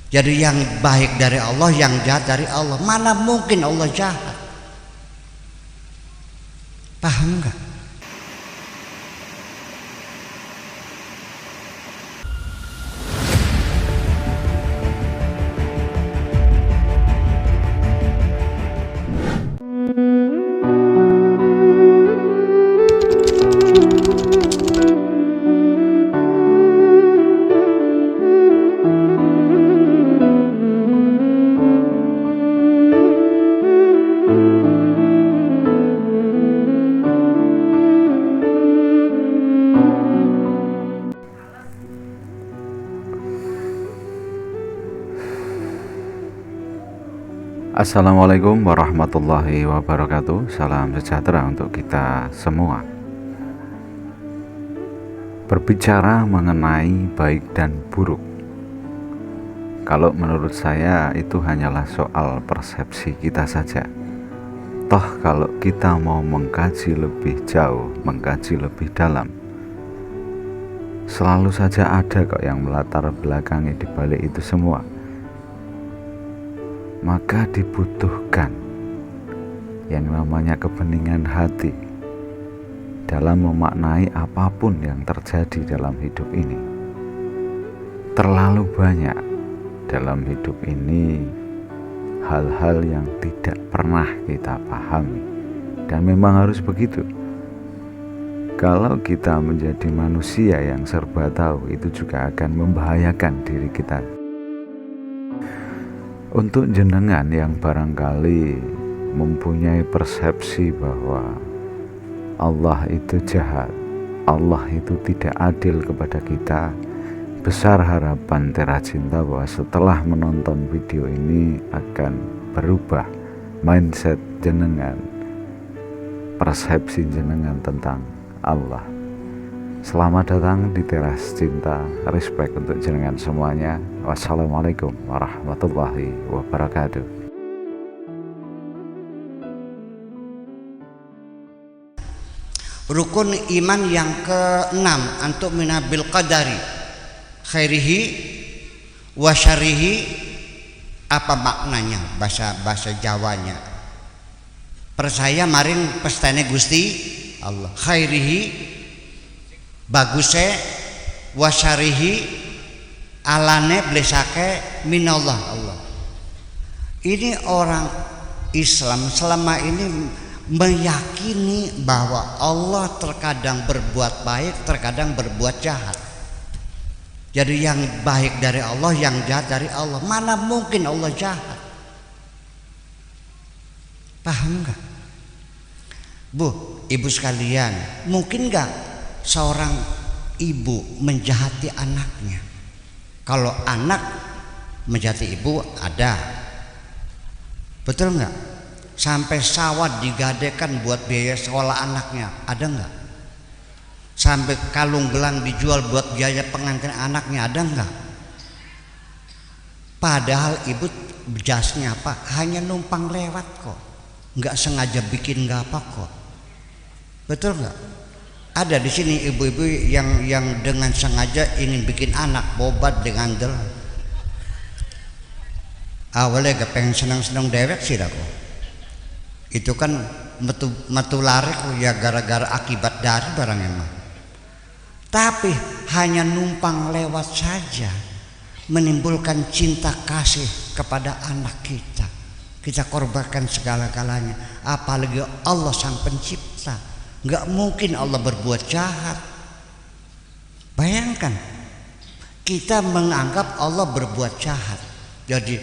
Jadi yang baik dari Allah, yang jahat dari Allah. Mana mungkin Allah jahat? Paham nggak? Assalamualaikum warahmatullahi wabarakatuh. Salam sejahtera untuk kita semua. Berbicara mengenai baik dan buruk, kalau menurut saya itu hanyalah soal persepsi kita saja. Toh kalau kita mau mengkaji lebih jauh, mengkaji lebih dalam, selalu saja ada kok yang melatar belakangi di balik itu semua. Maka dibutuhkan yang namanya kebeningan hati dalam memaknai apapun yang terjadi dalam hidup ini. Terlalu banyak dalam hidup ini hal-hal yang tidak pernah kita pahami, dan memang harus begitu. Kalau kita menjadi manusia yang serba tahu, itu juga akan membahayakan diri kita. Untuk jenengan yang barangkali mempunyai persepsi bahwa Allah itu jahat, Allah itu tidak adil kepada kita, besar harapan Tera Cinta bahwa setelah menonton video ini akan berubah mindset jenengan, persepsi jenengan tentang Allah. Selamat datang di Teras Cinta. Respect untuk jenengan semuanya. Wassalamualaikum warahmatullahi wabarakatuh. Rukun iman yang ke-6, antuk minabil qadari khairihi wa syarihi. Apa maknanya bahasa Jawanya? Percaya maring pestane Gusti Allah. Khairihi baguse, wa syarihi alane blesake minallah Allah. Ini orang Islam selama ini meyakini bahwa Allah terkadang berbuat baik, terkadang berbuat jahat. Jadi yang baik dari Allah, yang jahat dari Allah. Mana mungkin Allah jahat? Paham nggak? Bu, ibu sekalian, mungkin nggak seorang ibu menjahati anaknya? Kalau anak menjahati ibu ada, betul nggak? Sampai sawah digadekan buat biaya sekolah anaknya, ada nggak? Sampai kalung gelang dijual buat biaya pengantin anaknya, ada nggak? Padahal ibu jasnya apa? Hanya numpang lewat kok, nggak sengaja bikin nggak apa kok, betul nggak? Ada di sini ibu-ibu yang dengan sengaja ingin bikin anak bobat dengan del. Awalnya gak pengen senang-senang dewek sih dah kok. Itu kan metu lari kok ya gara-gara akibat dari barang emang. Tapi hanya numpang lewat saja menimbulkan cinta kasih kepada anak kita. Kita korbankan segala-galanya. Apalagi Allah sang pencipta. Nggak mungkin Allah berbuat jahat. Bayangkan kita menganggap Allah berbuat jahat. Jadi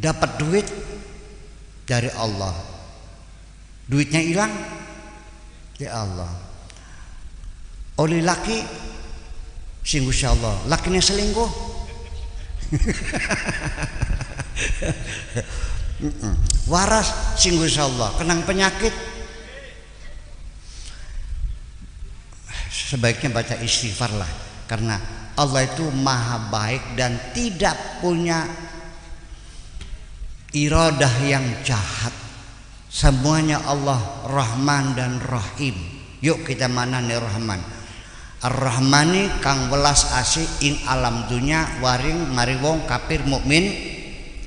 dapat duit dari Allah, duitnya hilang ya Allah. Oleh laki singguh Allah, lakinya selingkuh. Waras singguh Allah, kenang penyakit. Sebaiknya baca istighfar lah, karena Allah itu maha baik dan tidak punya iradah yang jahat. Semuanya Allah Rahman dan Rahim. Yuk kita manani Rahman. Ar-Rahmani kang welas asih ing alam dunya waring mari wong kafir mukmin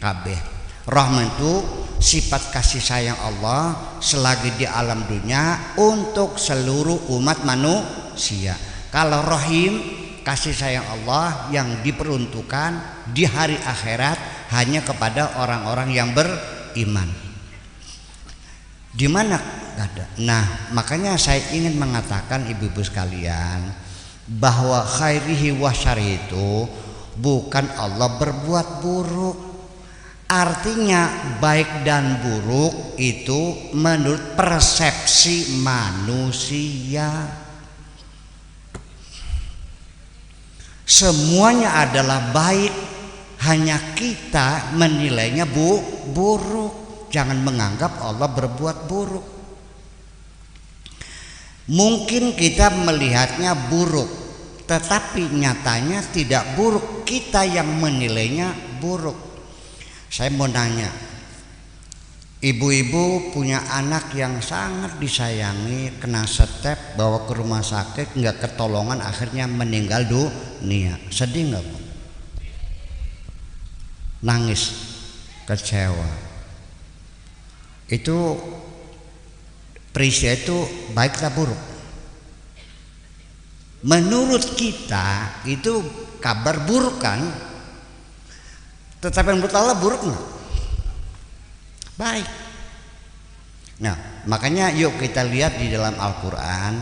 kabeh. Rahman itu sifat kasih sayang Allah selagi di alam dunia untuk seluruh umat manusia. Kalau Rahim, kasih sayang Allah yang diperuntukkan di hari akhirat hanya kepada orang-orang yang beriman. Di mana ada? Nah, makanya saya ingin mengatakan ibu-ibu sekalian bahwa khairihi wa syarrihi itu bukan Allah berbuat buruk. Artinya baik dan buruk itu menurut persepsi manusia. Semuanya adalah baik, hanya kita menilainya buruk. Jangan menganggap Allah berbuat buruk. Mungkin kita melihatnya buruk, tetapi nyatanya tidak buruk. Kita yang menilainya buruk. Saya mau nanya, ibu-ibu punya anak yang sangat disayangi, kena step, bawa ke rumah sakit, nggak ketolongan, akhirnya meninggal dunia. Sedih nggak Bu? Nangis, kecewa. Itu peristiwa itu baik atau buruk? Menurut kita itu kabar buruk kan? Tetapi menurut Allah buruk nggak? Baik. Nah, makanya yuk kita lihat di dalam Al-Quran,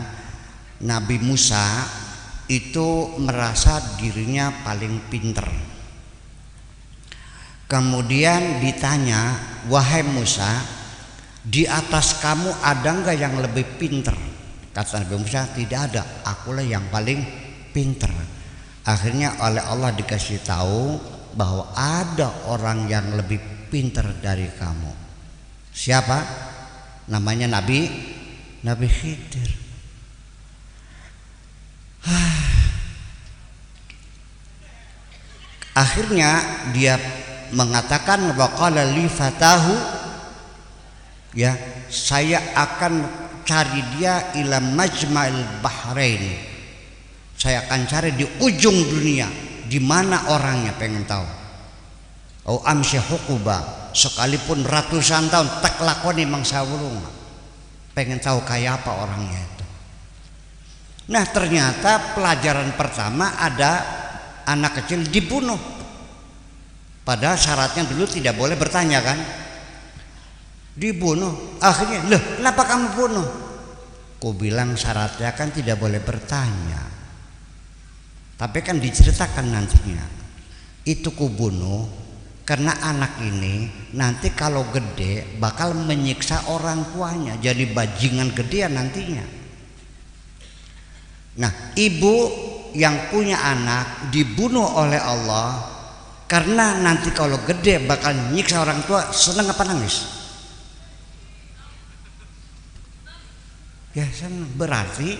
Nabi Musa itu merasa dirinya paling pinter. Kemudian ditanya, wahai Musa, di atas kamu ada nggak yang lebih pinter? Kata Nabi Musa, tidak ada, akulah yang paling pinter. Akhirnya oleh Allah dikasih tahu bahwa ada orang yang lebih pinter dari kamu. Siapa? Namanya Nabi Khidir. Akhirnya dia mengatakan waqala li fatahu, ya, saya akan cari dia ila majma'il bahrain. Saya akan cari di ujung dunia, di mana orangnya, pengen tahu. Oh amsi hukuba, sekalipun ratusan tahun tak lakoni mangsawulung, pengen tahu kayak apa orangnya itu. Nah ternyata pelajaran pertama ada anak kecil dibunuh. Padahal syaratnya dulu tidak boleh bertanya kan. Dibunuh. Akhirnya, loh kenapa kamu bunuh? Ku bilang syaratnya kan tidak boleh bertanya. Tapi kan diceritakan nantinya. Itu ku bunuh karena anak ini nanti kalau gede bakal menyiksa orang tuanya, jadi bajingan gedean nantinya. Nah, ibu yang punya anak dibunuh oleh Allah karena nanti kalau gede bakal menyiksa orang tua, senang apa nangis? Ya senang. Berarti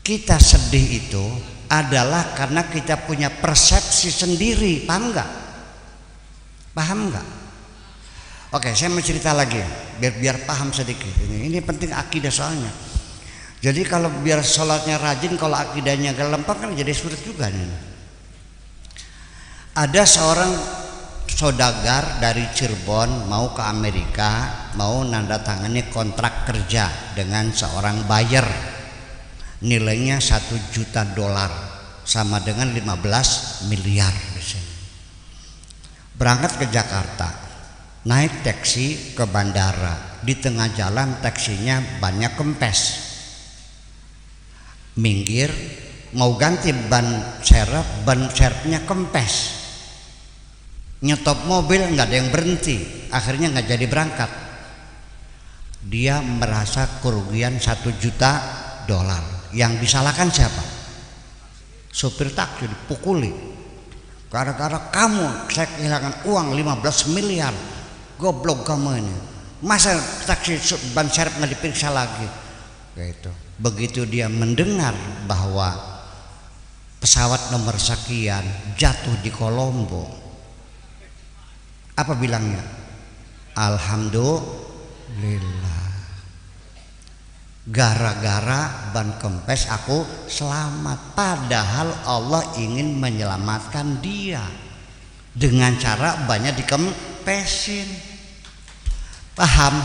kita sedih itu adalah karena kita punya persepsi sendiri. Paham nggak? Paham nggak? Oke, saya mau cerita lagi biar paham sedikit. Ini penting akidah soalnya. Jadi kalau biar sholatnya rajin, kalau akidahnya gak lempar kan jadi sulit juga nih. Ada seorang saudagar dari Cirebon mau ke Amerika, mau nandatangani kontrak kerja dengan seorang buyer, nilainya $1 juta, sama dengan 15 miliar. Berangkat ke Jakarta, naik taksi ke bandara. Di tengah jalan taksinya banyak kempes. Minggir, mau ganti ban serepnya kempes. Nyetop mobil nggak ada yang berhenti, akhirnya nggak jadi berangkat. Dia merasa kerugian $1 juta. Yang disalahkan siapa? Sopir taksi dipukuli. Gara-gara kamu saya kehilangan uang 15 miliar. Goblok kamu ini. Masa taksi ban serep nggak diperiksa lagi? Gitu. Begitu dia mendengar bahwa pesawat nomor sekian jatuh di Kolombo, apa bilangnya? Alhamdulillah. Gara-gara ban kempes aku selamat. Padahal Allah ingin menyelamatkan dia dengan cara bannya dikempesin. Paham?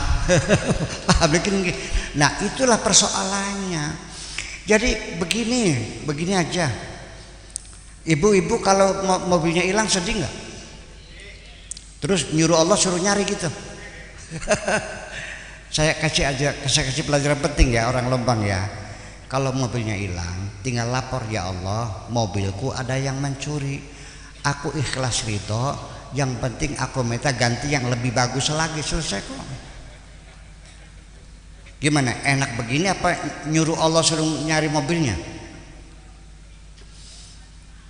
Paham? Nah itulah persoalannya. Jadi begini aja. Ibu-ibu kalau mobilnya hilang sedih nggak? Terus nyuruh Allah suruh nyari gitu. Saya kasih pelajaran penting ya orang Lombang ya. Kalau mobilnya hilang, tinggal lapor, ya Allah, mobilku ada yang mencuri. Aku ikhlas ridho. Yang penting aku minta ganti yang lebih bagus lagi, selesai kok. Gimana? Enak begini apa nyuruh Allah suruh nyari mobilnya?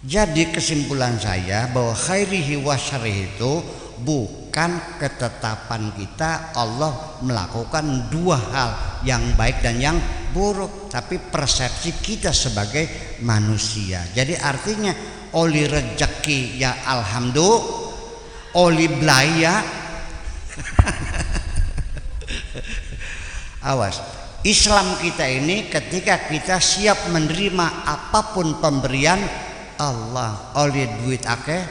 Jadi kesimpulan saya bahwa khairihi wa syarrihi itu bukan ketetapan kita Allah melakukan dua hal, yang baik dan yang buruk, tapi persepsi kita sebagai manusia. Jadi artinya oli rezeki ya alhamdulillah, oli belaya awas. Islam kita ini ketika kita siap menerima apapun pemberian Allah, oli duit akeh,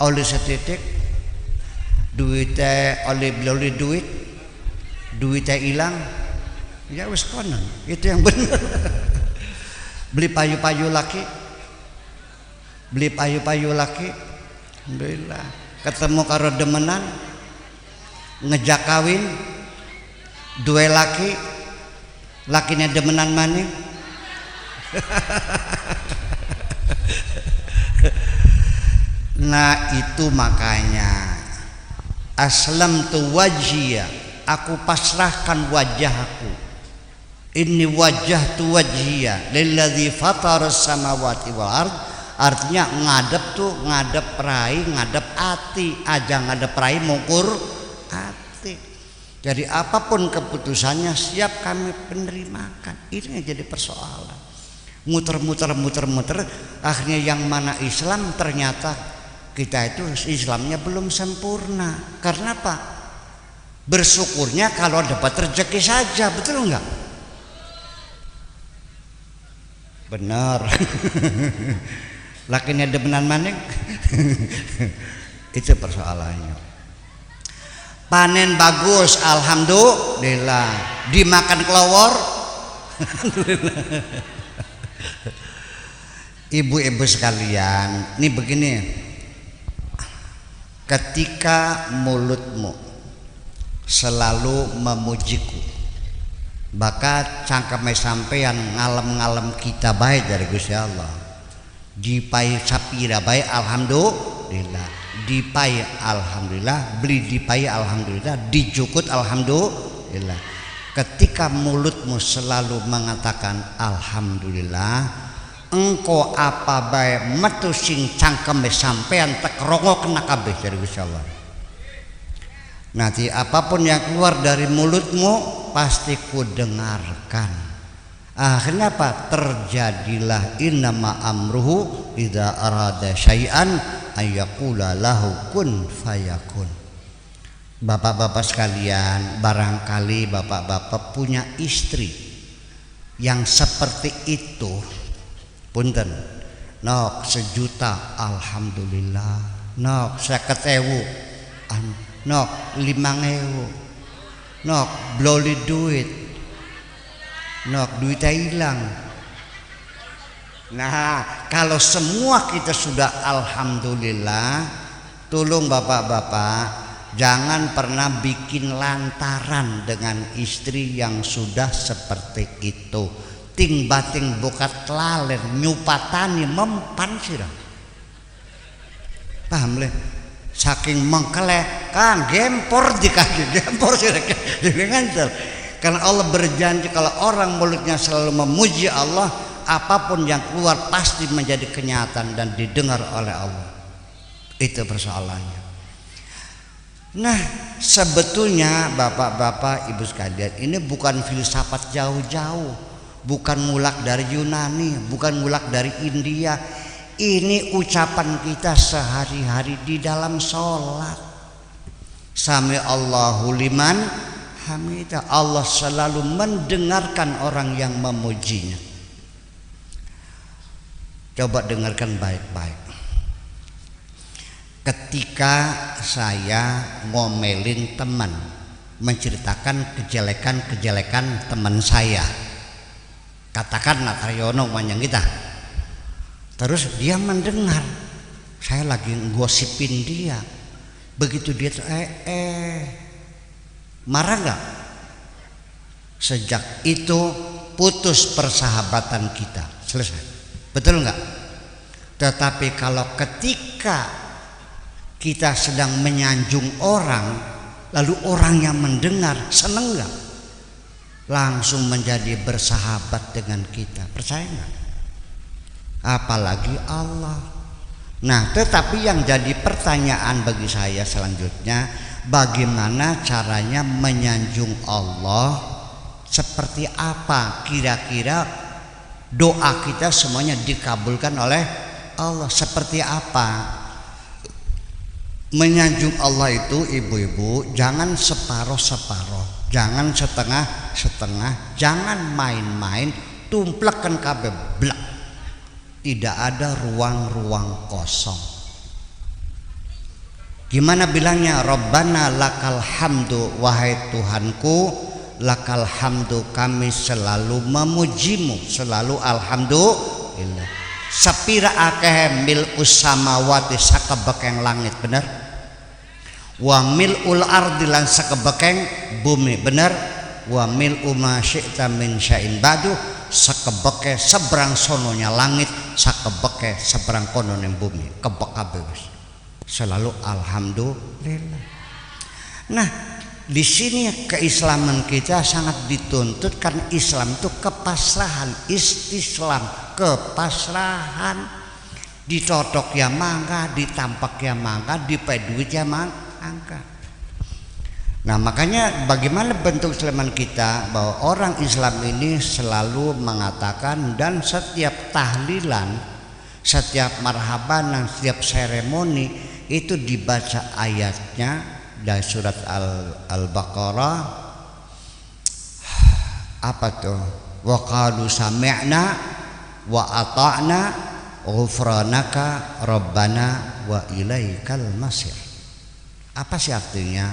oli setitik, duitnya oli beli duitnya hilang, ya wis konon, itu yang benar. Beli payu-payu laki, alhamdulillah. Ketemu karo demenan, ngejak kawin, dua laki, lakinya demenan maning. Nah itu makanya aslamtu wajhiya, aku pasrahkan wajahku. Inni wajjahtu wajhiya lilladzi fataras samawati wal ard. Artinya ngadep tuh ngadep rai, ngadep ati, aja ngadep rai mengukur ati. Jadi apapun keputusannya siap kami penerimakan. Ini yang jadi persoalan. Muter, akhirnya yang mana Islam ternyata kita itu Islamnya belum sempurna. Karena apa? Bersyukurnya kalau dapat rezeki saja, betul enggak? Benar. Lakinya demenan maning. Itu persoalannya. Panen bagus, alhamdulillah. Dimakan kelawar, ibu-ibu sekalian, ini begini. Ketika mulutmu selalu memujiku, maka cangkeme sampeyan ngalem-ngalem kita baik dari Gusti Allah. Dipai sapira baik alhamdulillah, dipai alhamdulillah, beli dipai alhamdulillah, dijukut alhamdulillah. Ketika mulutmu selalu mengatakan alhamdulillah, engko apa bae metu sing cangkeme sampean tek rongo kena kabeh dari Gusti Allah. Nanti apapun yang keluar dari mulutmu pasti ku dengarkan. Akhirnya apa? Terjadilah innama amruhu idza arada syai'an ayyaqula lahu kun fayakun. Bapak-bapak sekalian, barangkali bapak-bapak punya istri yang seperti itu. Punten, nok 1.000.000 alhamdulillah, nok 50.000, nok 5.000, nok bloli duit, nok duitnya hilang. Nah kalau semua kita sudah alhamdulillah, tolong bapak-bapak jangan pernah bikin lantaran dengan istri yang sudah seperti itu. Ting bating bukat lalen nyupatani mempan sirah. Paham le? Saking mengkelek kan gempor di kaki, gempor sirah. Karena Allah berjanji kalau orang mulutnya selalu memuji Allah, apapun yang keluar pasti menjadi kenyataan dan didengar oleh Allah. Itu persoalannya. Nah sebetulnya bapak-bapak ibu sekalian, ini bukan filsafat jauh-jauh, bukan mulak dari Yunani, bukan mulak dari India. Ini ucapan kita sehari-hari di dalam sholat. Sami Allahu liman hamidah. Allah selalu mendengarkan orang yang memujinya. Coba dengarkan baik-baik. Ketika saya ngomelin teman, menceritakan kejelekan-kejelekan teman saya, katakanlah Karyono manjang kita, terus dia mendengar saya lagi ngosipin dia, begitu dia marah nggak? Sejak itu putus persahabatan kita, selesai. Betul nggak? Tetapi kalau ketika kita sedang menyanjung orang, lalu orang yang mendengar seneng nggak? Langsung menjadi bersahabat dengan kita, percaya nggak? Apalagi Allah. Nah, tetapi yang jadi pertanyaan bagi saya selanjutnya, bagaimana caranya menyanjung Allah? Seperti apa kira-kira doa kita semuanya dikabulkan oleh Allah? Seperti apa? Menyanjung Allah itu ibu-ibu jangan separoh-separoh, jangan setengah-setengah, jangan main-main, tumplekkan kabeh blak. Tidak ada ruang-ruang kosong. Gimana bilangnya? Rabbana lakal hamdu, wahai Tuhanku, lakal hamdu, kami selalu memujimu, selalu alhamdulillah. Sapira akeh mil usamawati sakebekeng langit, bener? Wa mil ul ardi lan sakebekeng bumi, bener? Wa mil uma syi'ta min sya'in badu, sakebeke seberang sononya langit, sakebeke seberang kononya bumi, kebek kabeh wis. Selalu alhamdulillah. Nah, di sini keislaman kita sangat dituntut karena Islam itu kepasrahan, istislam, kepasrahan. Ditotok ya mangga, ditampak ya mangga, dipeduit ya mangga. Nah, makanya bagaimana bentuk keislaman kita, bahwa orang Islam ini selalu mengatakan, dan setiap tahlilan, setiap marhaban, setiap seremoni itu dibaca ayatnya dari surat Al-Baqarah, apa tuh? Wa qalu sami'na wa ata'na ghufranaka rabbana wa ilaikal masir. Apa sih artinya?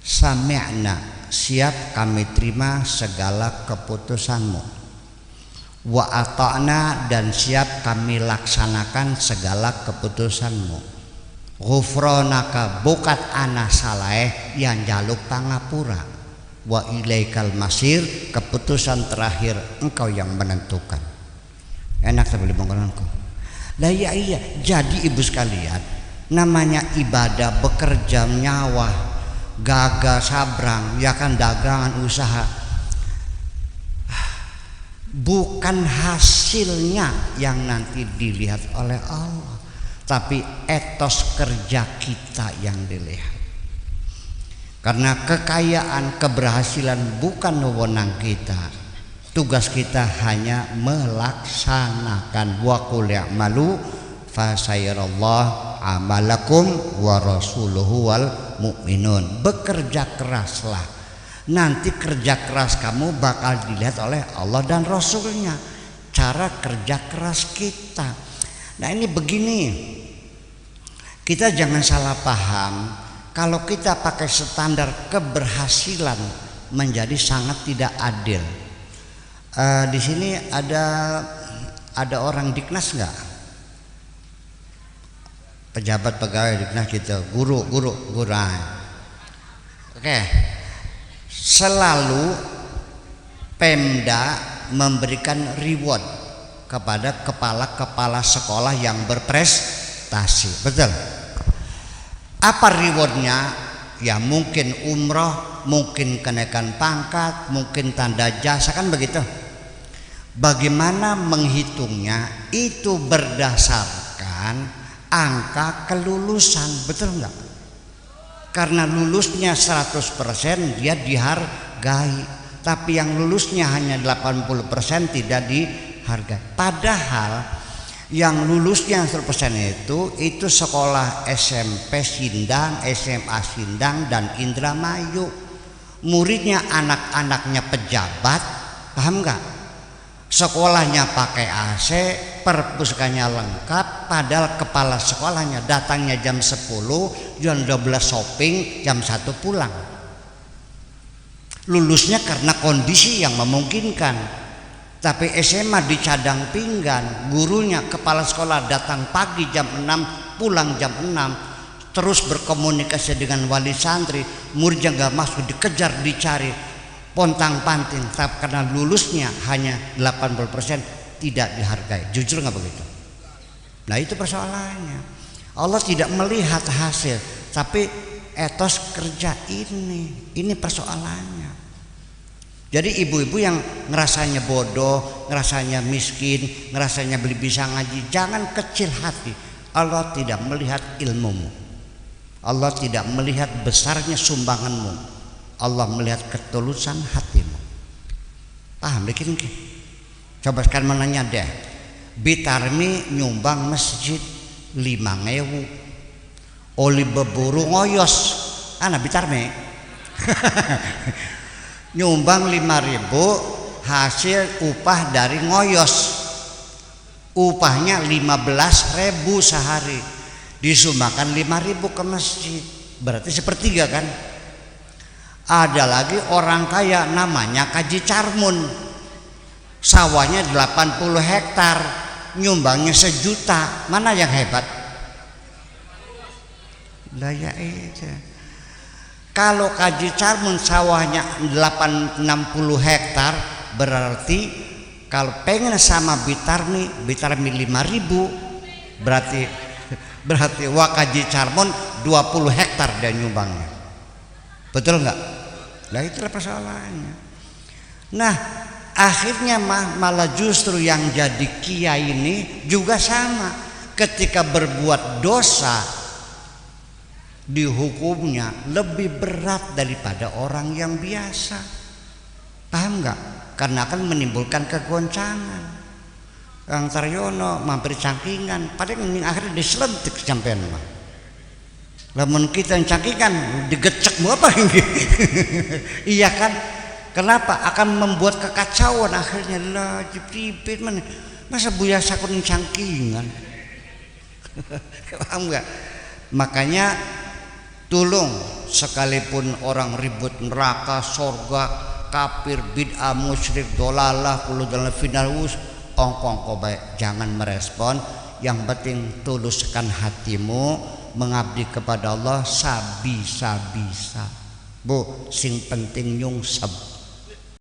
Sami'na, siap kami terima segala keputusanmu. Wa ata'na, dan siap kami laksanakan segala keputusanmu. Ghufranaka, bukat ana saleh yang jaluk pangapura. Wa ilaikal masir, keputusan terakhir engkau yang menentukan. Enak tak boleh mengkononku. Lah iya, jadi ibu sekalian, namanya ibadah, bekerja nyawa, gagal sabrang, ya kan, dagangan, usaha, bukan hasilnya yang nanti dilihat oleh Allah, tapi etos kerja kita yang dilihat. Karena kekayaan, keberhasilan bukan wewenang kita. Tugas kita hanya melaksanakan. Wa qul ya'malu fasayarallahu amalakum wa rasuluhu wal mu'minun. Bekerja keraslah. Nanti kerja keras kamu bakal dilihat oleh Allah dan Rasulnya. Cara kerja keras kita. Nah, ini begini. Kita jangan salah paham. Kalau kita pakai standar keberhasilan menjadi sangat tidak adil. Di sini ada orang Diknas nggak? Pejabat pegawai Diknas gitu, guru. Oke. Selalu Pemda memberikan reward kepada kepala-kepala sekolah yang berprestasi, betul? Apa rewardnya? Ya mungkin umroh, mungkin kenaikan pangkat, mungkin tanda jasa, kan begitu. Bagaimana menghitungnya? Itu berdasarkan angka kelulusan, betul enggak? Karena lulusnya 100% dia dihargai, tapi yang lulusnya hanya 80% tidak dihargai. Padahal yang lulusnya 100% itu sekolah SMP Sindang, SMA Sindang dan Indramayu. muridnya anak-anaknya pejabat, paham nggak? Sekolahnya pakai AC, perpustakaannya lengkap, padahal kepala sekolahnya datangnya jam 10, jam 12 shopping, jam 1 pulang. Lulusnya karena kondisi yang memungkinkan. Tapi SMA di cadang pinggan, gurunya kepala sekolah datang pagi jam 6, pulang jam 6, terus berkomunikasi dengan wali santri, muridnya nggak masuk, dikejar, dicari, pontang panting, tapi karena lulusnya hanya 80% tidak dihargai. Jujur nggak begitu? Nah itu persoalannya. Allah tidak melihat hasil, tapi etos kerja ini persoalannya. Jadi ibu-ibu yang ngerasanya bodoh, ngerasanya miskin, ngerasanya belum bisa ngaji, jangan kecil hati. Allah tidak melihat ilmumu, Allah tidak melihat besarnya sumbanganmu, Allah melihat ketulusan hatimu. Paham bikin? Coba sekarang menanya deh, Bitarmi nyumbang masjid 5.000, oli beburu ngoyos, anak Bitarmi nyumbang 5.000 hasil upah dari ngoyos, upahnya 15.000 sehari, disumbangkan 5.000 ke masjid, berarti sepertiga kan. Ada lagi orang kaya namanya Kaji Carmun, sawahnya 80 hektar, nyumbangnya 1 juta. Mana yang hebat? Lah ya itu. Kalau Kaji Carmun sawahnya 60 hektar, berarti kalau pengen sama Bitarmi 5.000, berarti wah Kaji Carmun 20 hektar dia nyumbangnya. Betul nggak? Nah itulah persoalannya. Nah akhirnya malah justru yang jadi kiai ini juga sama, ketika berbuat dosa dihukumnya lebih berat daripada orang yang biasa. Paham nggak? Karena akan menimbulkan kegoncangan. Kang Taryono mampir cangkingan, padahal ini akhirnya diselentik sampean mah. Lamun kita yang cangkingan digecek mau apa ini? Iya kan? Kenapa? Akan membuat kekacauan akhirnya. Lah jepit mana? Masa buya sakun cangkingan? Paham nggak? Makanya tolong, sekalipun orang ribut neraka, sorga, kafir, bid'ah, musyrik, dolalah, kullu dalam finalus, ongkong baik, jangan merespon. Yang penting tuluskan hatimu mengabdi kepada Allah sabisa-bisa. Bu, sing penting nyungsep.